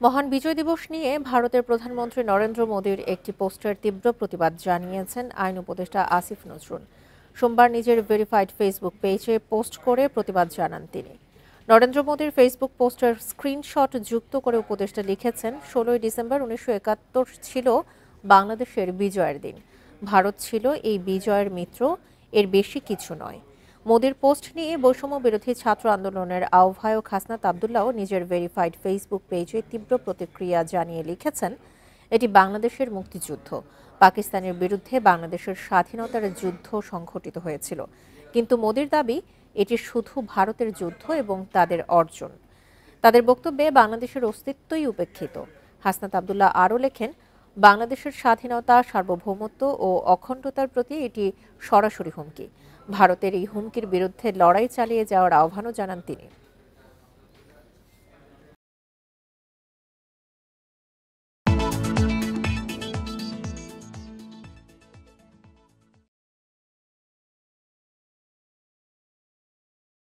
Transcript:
মহান বিজয় দিবস নিয়ে ভারতের প্রধানমন্ত্রী নরেন্দ্র মোদীর একটি পোস্টের তীব্র প্রতিবাদ জানিয়েছেন আইন উপদেষ্টা আসিফ নজরুল। সোমবার নিজের ভেরিফাইড ফেসবুক পেজে পোস্ট করে প্রতিবাদ জানান তিনি। নরেন্দ্র মোদীর ফেসবুক পোস্টের স্ক্রিনশট যুক্ত করে উপদেষ্টা লিখেছেন, ১৬ই ডিসেম্বর ১৯৭১ ছিল বাংলাদেশের বিজয়ের দিন। ভারত ছিল এই বিজয়ের মিত্র, এর বেশি কিছু নয়। মোদির পোস্ট নিয়ে বৈষম্য বিরোধী ছাত্র আন্দোলনের আহ্বায়ক হাসনাত আবদুল্লাহ নিজের ভেরিফাইড ফেসবুক পেজে তীব্র প্রতিক্রিয়া জানিয়ে লিখেছেন, এটি বাংলাদেশের মুক্তিযুদ্ধ। পাকিস্তানের বিরুদ্ধে বাংলাদেশের স্বাধীনতার যুদ্ধ সংঘটিত হয়েছিল, কিন্তু মোদির দাবি এটি শুধু ভারতের যুদ্ধ এবং তাদের অর্জন। তাদের বক্তব্যে বাংলাদেশের অস্তিত্বই উপেক্ষিত। হাসনাত আবদুল্লাহ আরও লেখেন, বাংলাদেশের স্বাধীনতা, সার্বভৌমত্ব ও অখণ্ডতার প্রতি এটি সরাসরি হুমকি। ভারতের এই হুমকির বিরুদ্ধে লড়াই চালিয়ে যাওয়ার আহ্বানও জানান তিনি।